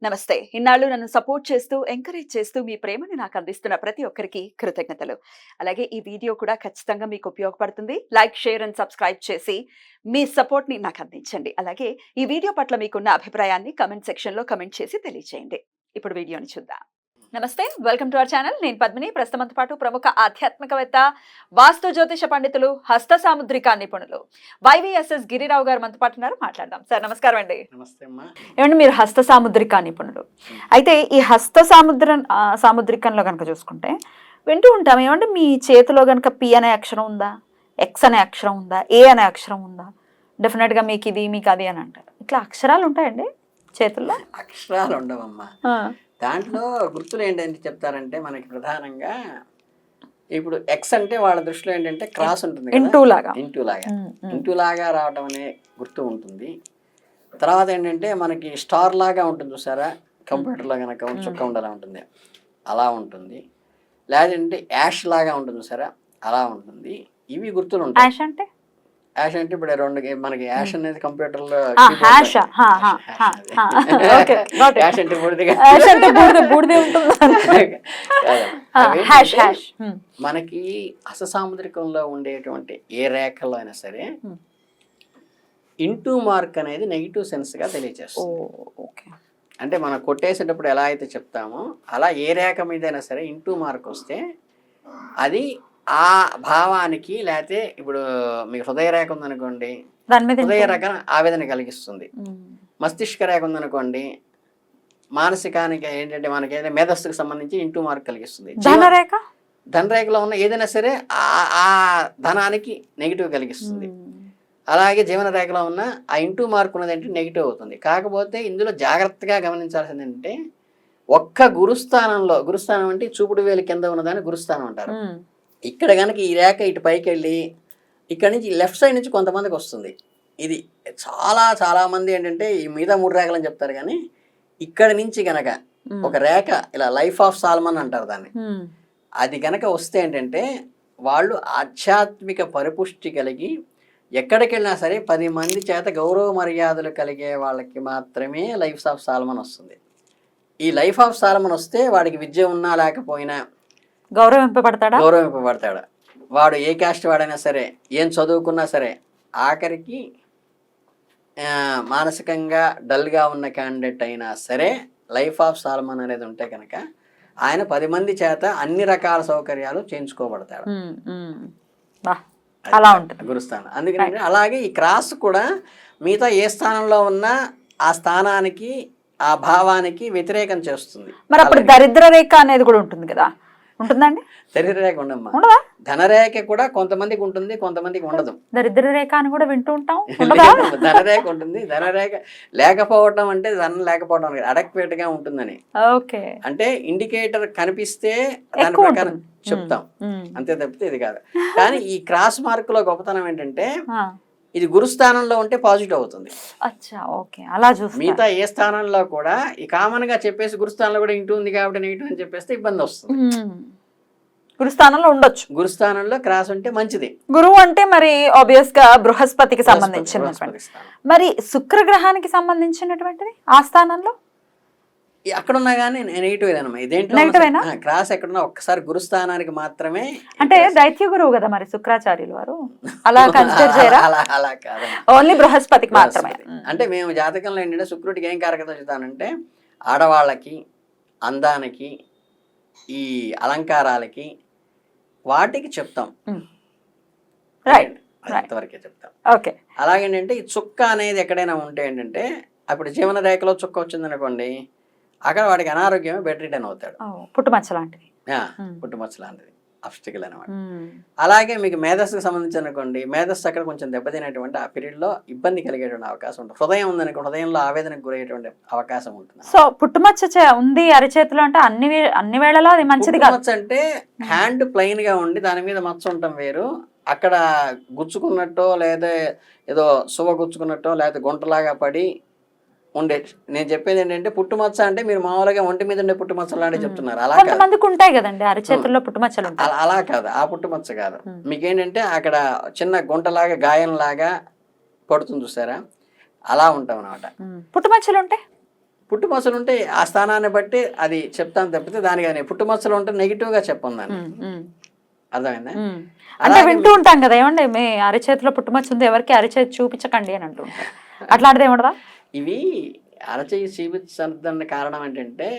నమస్తే. ఇన్నాళ్ళు నన్ను సపోర్ట్ చేస్తూ, ఎంకరేజ్ చేస్తూ మీ ప్రేమని నాకు అందిస్తున్న ప్రతి ఒక్కరికి కృతజ్ఞతలు. అలాగే ఈ వీడియో కూడా ఖచ్చితంగా మీకు ఉపయోగపడుతుంది. లైక్, షేర్ అండ్ సబ్స్క్రైబ్ చేసి మీ సపోర్ట్‌ని నాకు అందించండి. అలాగే ఈ వీడియో పట్ల మీకున్న అభిప్రాయాన్ని కామెంట్ సెక్షన్‌లో కామెంట్ చేసి తెలియజేయండి. ఇప్పుడు వీడియోని చూద్దాం. నమస్తే, వెల్కమ్ టు అవర్ ఛానల్. నేను పద్మిని. ప్రస్తుతంతో పాటు ప్రముఖ ఆధ్యాత్మికవేత్త, వాస్తు జ్యోతిష పండితులు, హస్త సాముద్రిక నిపుణులు వైవిఎస్ఎస్ గిరిరావు గారు మనతో పాటు ఉన్నారు. మాట్లాడదాం. సార్ నమస్కారం అండి. నమస్తే అమ్మా. ఏమంటే మీరు హస్త సాముద్రిక నిపుణులు. అయితే ఈ హస్త సాముద్రికంలో కనుక చూసుకుంటే వింటూ ఉంటాం, ఏమంటే మీ చేతిలో కనుక పి అనే అక్షరం ఉందా, ఎక్స్ అనే అక్షరం ఉందా, ఏ అనే అక్షరం ఉందా, డెఫినెట్గా మీకు ఇది మీకు అది అని అంటారు. ఇట్లా అక్షరాలు ఉంటాయండి చేతుల్లో? అక్షరాలు ఉండవమ్మా. దాంట్లో గుర్తులు ఏంటంటే చెప్తారంటే మనకి ప్రధానంగా ఇప్పుడు ఎక్స్ అంటే వాళ్ళ దృష్టిలో ఏంటంటే క్రాస్ ఉంటుంది, ఇంటూ లాగా రావడం అనే గుర్తు ఉంటుంది. తర్వాత ఏంటంటే మనకి స్టార్ లాగా ఉంటుంది చూసారా, కంప్యూటర్లో కనుక చుక్క ఉండలా ఉంటుంది, అలా ఉంటుంది. లేదంటే యాష్ లాగా ఉంటుంది చూసారా, అలా ఉంటుంది. ఇవి గుర్తులు ఉంటాయి. యాష్ అంటే ఇప్పుడు రెండు మనకి యాష్ అనేది కంప్యూటర్ లో యాష్ అంటే మనకి అససాముద్రికంలో ఉండేటువంటి ఏ రేఖలో అయినా సరే ఇంటూ మార్క్ అనేది నెగిటివ్ సెన్స్ గా తెలియజేస్తుంది. అంటే మనం కొట్టేసేటప్పుడు ఎలా అయితే చెప్తామో అలా ఏ రేఖ మీదైనా సరే ఇంటూ మార్క్ వస్తే అది ఆ భావానికి, లేకపోతే ఇప్పుడు మీకు హృదయ రేఖ ఉందనుకోండి, హృదయ రేఖ ఆవేదన కలిగిస్తుంది. మస్తిష్క రేఖ ఉందనుకోండి, మానసికానికి ఏంటంటే మనకి ఏదైనా మేధస్సుకు సంబంధించి ఇంటూ మార్క్ కలిగిస్తుంది. ధనరేఖలో ఉన్న ఏదైనా సరే ఆ ధనానికి నెగిటివ్ కలిగిస్తుంది. అలాగే జీవన రేఖలో ఉన్న ఆ ఇంటూ మార్క్ ఉన్నది అంటే నెగిటివ్ అవుతుంది. కాకపోతే ఇందులో జాగ్రత్తగా గమనించాల్సింది ఏంటంటే ఒక్క గురుస్థానం అంటే చూపుడు వేలు కింద ఉన్నదాన్ని గురుస్థానం అంటారు. ఇక్కడ కనుక ఈ రేఖ ఇటు పైకి వెళ్ళి ఇక్కడ నుంచి లెఫ్ట్ సైడ్ నుంచి కొంతమందికి వస్తుంది. ఇది చాలా మంది ఏంటంటే ఈ మీద 3 రేఖలు అని చెప్తారు, కానీ ఇక్కడ నుంచి గనక ఒక రేఖ ఇలా లైఫ్ ఆఫ్ సాల్మన్ అంటారు దాన్ని, అది గనక వస్తే ఏంటంటే వాళ్ళు ఆధ్యాత్మిక పరిపుష్టి కలిగి ఎక్కడికి వెళ్ళినా సరే 10 మంది చేత గౌరవ మర్యాదలు కలిగే వాళ్ళకి మాత్రమే లైఫ్ ఆఫ్ సాల్మన్ వస్తుంది. ఈ లైఫ్ ఆఫ్ సాల్మన్ వస్తే వాడికి విద్య ఉన్నా లేకపోయినా గౌరవింపబడతాడు. వాడు ఏ క్యాస్ట్ వాడైనా సరే, ఏం చదువుకున్నా సరే, ఆఖరికి మానసికంగా డల్గా ఉన్న క్యాండిడేట్ అయినా సరే లైఫ్ ఆఫ్ సాల్మన్ అనేది ఉంటే కనుక ఆయన 10 మంది చేత అన్ని రకాల సౌకర్యాలు చేయించుకోబడతాడు. అలా ఉంటుంది గురుస్థానం. అందుకని అలాగే ఈ క్రాస్ కూడా మిగతా ఏ స్థానంలో ఉన్నా ఆ స్థానానికి, ఆ భావానికి వ్యతిరేకం చేస్తుంది. మరి అప్పుడు దరిద్ర రేఖ అనేది కూడా ఉంటుంది కదా, ఉంటుందండి? దరిద్ర రేఖ ఉండమ్మా. ధనరేఖ కూడా కొంతమందికి ఉంటుంది, కొంతమందికి ఉండదు. దరిద్ర రేఖ అని కూడా వింటూ ఉంటాం. ధనరేఖ ఉంటుంది. ధనరేఖ లేకపోవడం అంటే ధనం లేకపోవడం అడక్వేట్ గా ఉంటుందని. అంటే ఇండికేటర్ కనిపిస్తే దాని ప్రకారం చెప్తాం, అంతే తప్పితే ఇది కాదు. కానీ ఈ క్రాస్ మార్క్ లో గొప్పతనం ఏంటంటే ఇది గురుస్థానంలో ఉంటే పాజిటివ్ అవుతుంది. మిగతా ఏ స్థానంలో కూడా ఈ కామన్ గా చెప్పేసి గురుస్థానంలో కూడా ఇంటూ ఉంది కాబట్టి నెగిటివ్ అని చెప్పేస్తే ఇబ్బంది వస్తుంది. గురుస్థానంలో ఉండొచ్చు. గురుస్థానంలో క్రాస్ ఉంటే మంచిది. గురువు అంటే మరి ఆబ్వియస్ గా బృహస్పతికి సంబంధించినటువంటి, మరి శుక్రగ్రహానికి సంబంధించినటువంటిది ఆ స్థానంలో అక్కడున్నా కానీ నెగిటివ్ ఏదన్నమా, ఇదేంటో క్రాస్ ఎక్కడున్నా ఒక్కసారి గురుస్థానానికి మాత్రమే. అంటే దైత్య గురువు కదా మరి శుక్రాచార్యులు వారు, అలా కన్సిడర్ చేయరా? అలా కాదు, ఓన్లీ బృహస్పతికి మాత్రమే. అంటే మేము జాతకంలో ఏంటంటే శుక్రుడికి ఏం కారకత చెప్తానంటే ఆడవాళ్ళకి, అందానికి, ఈ అలంకారాలకి, వాటికి చెప్తాం. అంతవరకే చెప్తాం. అలాగేంటంటే ఈ చుక్క అనేది ఎక్కడైనా ఉంటే ఏంటంటే అప్పుడు జీవన రేఖలో చుక్క వచ్చిందనుకోండి, అక్కడ వాడికి అనారోగ్యమే బెడ్ రిటర్న్ అవుతాడు. పుట్టుమచ్చ లాంటిది, అబ్స్టికల్ అనమాట. అలాగే మీకు మేధస్సుకు సంబంధించి అనుకోండి, మేధస్సు అక్కడ కొంచెం దెబ్బతినేటువంటి ఆ పీరియడ్ లో ఇబ్బంది కలిగేటువంటి అవకాశం ఉంటుంది. హృదయం ఉందనుకో, హృదయంలో ఆవేదనకు గురయ్యేటువంటి అవకాశం ఉంటుంది. సో పుట్టుమచ్చ ఉంది అరిచేతిలో అంటే అన్ని వేళలా అది మంచిది కాదు. మచ్చ అంటే హ్యాండ్ ప్లెయిన్ గా ఉండి దాని మీద మచ్చ ఉండటం వేరు, అక్కడ గుచ్చుకున్నట్టో లేదా ఏదో సువ గుచ్చుకున్నట్టో లేదా గుంటలాగా పడి ఉండే. నేను చెప్పేది ఏంటంటే పుట్టుమచ్చ అంటే మీరు మామూలుగా ఒంటి మీద ఉండే పుట్టుమచ్చలు లాంటి చెప్తున్నారు. అలా కొంతమందికి ఉంటాయి కదండి అరచేతుల్లో పుట్టుమచ్చలు. అలా కాదు, ఆ పుట్టుమచ్చ కాదు. మీకేంటంటే అక్కడ చిన్న గుంటలాగా గాయంలాగా పడుతుంది చూసారా, అలా ఉంటాం అనమాట. పుట్టుమచ్చలు ఉంటాయి. పుట్టుమచ్చలు ఉంటే ఆ స్థానాన్ని బట్టి అది చెప్తాను తప్పితే దానికి కానీ పుట్టుమచ్చలు ఉంటే నెగిటివ్గా చెప్పను దాన్ని. అర్థమైందా? అంటే వింటూ ఉంటాం కదా, ఏమండి మీ అరచేతిలో పుట్టుమచ్చ ఉంది, ఎవరికి అరచేతి చూపించకండి అని అంటూ ఉంటారు. అట్లాంటిది ఏమడదా? ఇవి అరచేయి చూపించడానికి కారణం ఏంటంటే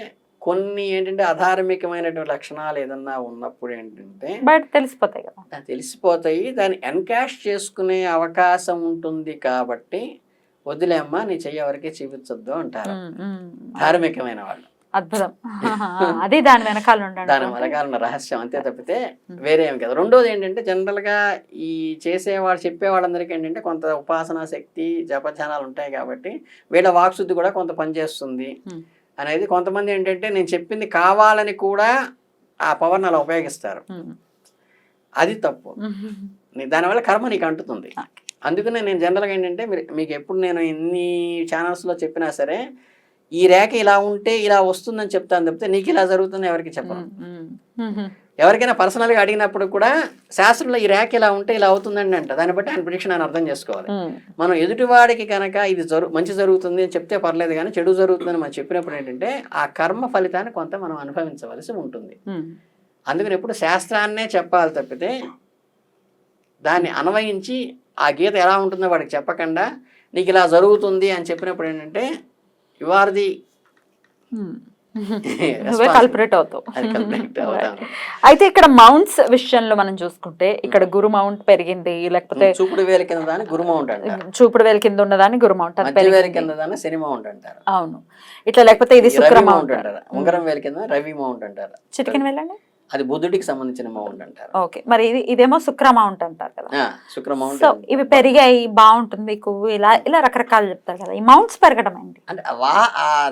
కొన్ని ఏంటంటే అధార్మికమైనటువంటి లక్షణాలు ఏదన్నా ఉన్నప్పుడు ఏంటంటే బయట తెలిసిపోతాయి కదా, తెలిసిపోతాయి. దాన్ని ఎన్కాష్ చేసుకునే అవకాశం ఉంటుంది కాబట్టి వదిలేమ్మా నీ చెయ్యి ఎవరికి చూపించొద్దు అంటారు ధార్మికమైన వాళ్ళు. అద్భుతం. అది దాని వెనకాల దాని వెనకాల ఉన్న రహస్యం అంతే తప్పితే వేరే ఏం కదా. రెండోది ఏంటంటే జనరల్ గా ఈ చేసేవాళ్ళు చెప్పేవాళ్ళందరికీ ఏంటంటే కొంత ఉపాసనా శక్తి జపధ్యానాలు ఉంటాయి కాబట్టి వీళ్ళ వాక్శుద్ధి కూడా కొంత పనిచేస్తుంది అనేది. కొంతమంది ఏంటంటే నేను చెప్పింది కావాలని కూడా ఆ పవర్ని అలా ఉపయోగిస్తారు, అది తప్పు. దానివల్ల కర్మ నీకు అంటుతుంది. అందుకనే నేను జనరల్గా ఏంటంటే మీకు ఎప్పుడు నేను ఎన్ని ఛానల్స్లో చెప్పినా సరే ఈ రేఖ ఇలా ఉంటే ఇలా వస్తుందని చెప్తాను తప్పితే నీకు ఇలా జరుగుతుంది ఎవరికి చెప్పను. ఎవరికైనా పర్సనల్గా అడిగినప్పుడు కూడా శాస్త్రంలో ఈ రేఖ ఇలా ఉంటే ఇలా అవుతుందండి అంట, దాన్ని బట్టి ఆయన ప్రిడిక్షన్ ఆయన అర్థం చేసుకోవాలి. మనం ఎదుటివాడికి కనుక ఇది మంచి జరుగుతుంది అని చెప్తే పర్లేదు, కానీ చెడు జరుగుతుందని మనం చెప్పినప్పుడు ఏంటంటే ఆ కర్మ ఫలితాన్ని కొంత మనం అనుభవించవలసి ఉంటుంది. అందుకని ఎప్పుడు శాస్త్రాన్నే చెప్పాలి తప్పితే దాన్ని అన్వయించి ఆ గీత ఎలా ఉంటుందో వాడికి చెప్పకుండా నీకు ఇలా జరుగుతుంది అని చెప్పినప్పుడు ఏంటంటే యు ఆర్ ది కల్పరేట్ అవుతావు. అయితే ఇక్కడ మౌంట్స్ విషయంలో మనం చూసుకుంటే ఇక్కడ గురు మౌంట్ పెరిగింది, లేకపోతే చూపుడు వేల కింద దాన్ని గురు మౌంట్ అంటారు, చూపుడు వేల కింద ఉన్నదాన్ని గురు మౌంట్, మధ్య వేల కింద దాన్ని శని మౌంట్ అంటారు. అవును, ఇట్లా లేకపోతే ఇది శుక్ర మౌంట్ అంటారు, ఉంగరం వేల కింద రవి మౌంట్ అంటారు, చిటికిన వెళ్ళండి అది బుద్ధుడికి సంబంధించిన మౌంట్ అంటారు. ఓకే, మరి ఇదేమో శుక్ర మౌంట్ అంటారు కదా. శుక్ర మౌంట్. సో ఇవి పెరిగాయి బాగుంటుంది మీకు, ఇలా ఇలా రకరకాలు చెప్తారు కదా. ఈ మౌంట్స్ పెరగడం ఏంటి అంటే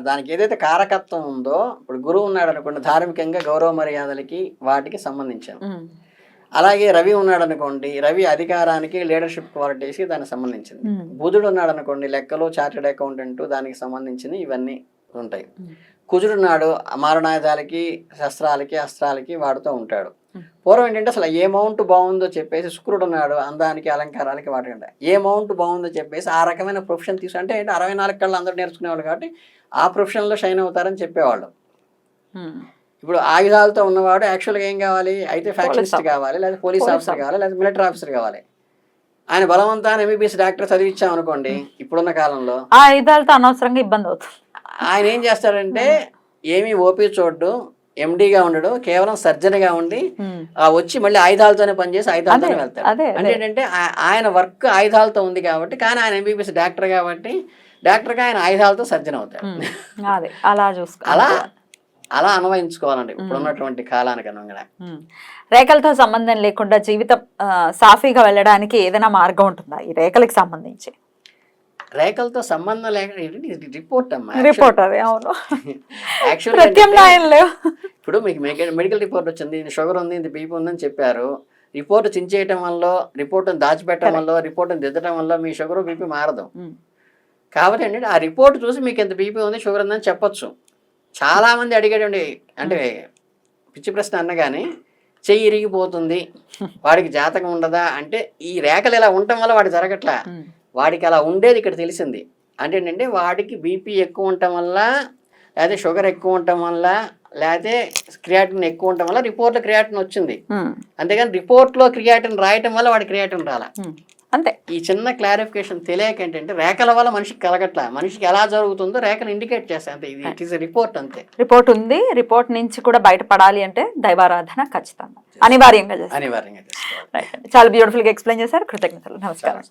దానికి ఏదైతే కారకత్వం ఉందో, ఇప్పుడు గురువు ఉన్నాడు అనుకోండి ధార్మికంగా గౌరవ మర్యాదలకి వాటికి సంబంధించాను. అలాగే రవి ఉన్నాడు అనుకోండి, రవి అధికారానికి లీడర్షిప్ క్వాలిటీస్కి దానికి సంబంధించింది. బుధుడు ఉన్నాడు అనుకోండి, లెక్కలు చార్టెడ్ అకౌంటెంట్ దానికి సంబంధించినవి ఇవన్నీ ఉంటాయి. కుజుడు నాడు మారణాయుధాలకి శస్త్రాలకి అస్త్రాలకి వాడుతూ ఉంటాడు. పూర్వం ఏంటంటే అసలు ఏ మౌంట్ బాగుందో చెప్పేసి శుక్రుడు ఉన్నాడు అందానికి అలంకారాలకి వాడుకుంటా, ఏ మౌంట్ బాగుందో చెప్పేసి ఆ రకమైన ప్రొఫెషన్ అంటే 64 కళ్ళు అందరూ నేర్చుకునేవాళ్ళు కాబట్టి ఆ ప్రొఫెషన్లో షైన్ అవుతారని చెప్పేవాళ్ళు. ఇప్పుడు ఆయుధాలతో ఉన్నవాడు యాక్చువల్గా ఏం కావాలి, అయితే ఫ్యాక్షనిస్ట్ కావాలి, లేదా పోలీస్ ఆఫీసర్ కావాలి, లేదా మిలిటరీ ఆఫీసర్ కావాలి. ఆయన బలవంతాన్ని ఎంబీబీఎస్ డాక్టర్ చదివించాం అనుకోండి ఇప్పుడున్న కాలంలో, ఆ ఆయుధాలతో అనవసరంగా ఇబ్బంది అవుతుంది. ఆయన ఏం చేస్తాడంటే ఏమీ ఓపీ చూడ్డు, ఎండీగా ఉండడు, కేవలం సర్జన్గా ఉండి వచ్చి మళ్ళీ ఆయుధాలతోనే పనిచేసి ఆయుధాలతోనే వెళ్తాడు. అంటే ఏంటంటే ఆయన వర్క్ ఆయుధాలతో ఉంది కాబట్టి, కానీ ఆయన ఎంబీబీఎస్ డాక్టర్ కాబట్టి డాక్టర్గా ఆయన ఆయుధాలతో సర్జన్ అవుతాడు. అలా అన్వయించుకోవాలండి ఇప్పుడు ఉన్నటువంటి కాలానికి అనుగుణంగా. రేఖలతో సంబంధం లేకుండా జీవితం సాఫీగా వెళ్ళడానికి ఏదైనా మార్గం ఉంటుందా ఈ రేఖలకు సంబంధించి? రేఖలతో సంబంధం లేకుండా రిపోర్ట్ అమ్మా, రిపోర్ట్ అది. అవును, ఇప్పుడు మీకు మెడికల్ రిపోర్ట్ వచ్చింది, షుగర్ ఉంది, ఇది బీపీ ఉందని చెప్పారు. రిపోర్ట్ చించేయటం వల్ల, రిపోర్ట్ని దాచిపెట్టడం వల్ల, రిపోర్ట్ని దిద్దడం వల్ల మీ షుగర్ బీపీ మారదు. కాబట్టి ఏంటంటే ఆ రిపోర్ట్ చూసి మీకు ఎంత బీపీ ఉంది షుగర్ ఉందని చెప్పొచ్చు. చాలా మంది అడిగేటండి అంటే పిచ్చి ప్రశ్న అన్నగానే చెయ్యి ఇరిగిపోతుంది వాడికి జాతకం ఉండదా అంటే, ఈ రేఖలు ఇలా ఉండటం వల్ల వాడికి జరగట్లా, వాడికి అలా ఉండేది ఇక్కడ తెలిసింది. అంటే ఏంటంటే వాడికి బీపీ ఎక్కువ ఉండటం వల్ల, లేకపోతే షుగర్ ఎక్కువ ఉండటం వల్ల, లేకపోతే క్రియాటిన్ ఎక్కువ ఉండటం వల్ల రిపోర్ట్లో క్రియాటిన్ వచ్చింది. అంతేగాని రిపోర్ట్లో క్రియాటిన్ రాయటం వల్ల వాడి క్రియాటిన్ రాలా. అంతే. ఈ చిన్న క్లారిఫికేషన్ తెలియక ఏంటంటే రేఖల వల్ల మనిషికి కలగట్లా, మనిషికి ఎలా జరుగుతుందో రేఖలు ఇండికేట్ చేస్తాయి అంతే. ఇది ఇట్ ఈస్ రిపోర్ట్ అంతే. రిపోర్ట్ ఉంది, రిపోర్ట్ నుంచి కూడా బయటపడాలి అంటే దైవారాధన ఖచ్చితంగా అనివార్యంగా చేస్తారు. అనివార్యంగా చేస్తారు. చాలా బ్యూటిఫుల్ గా ఎక్స్ప్లెయిన్ చేశారు, కృతజ్ఞతలు, నమస్కారం.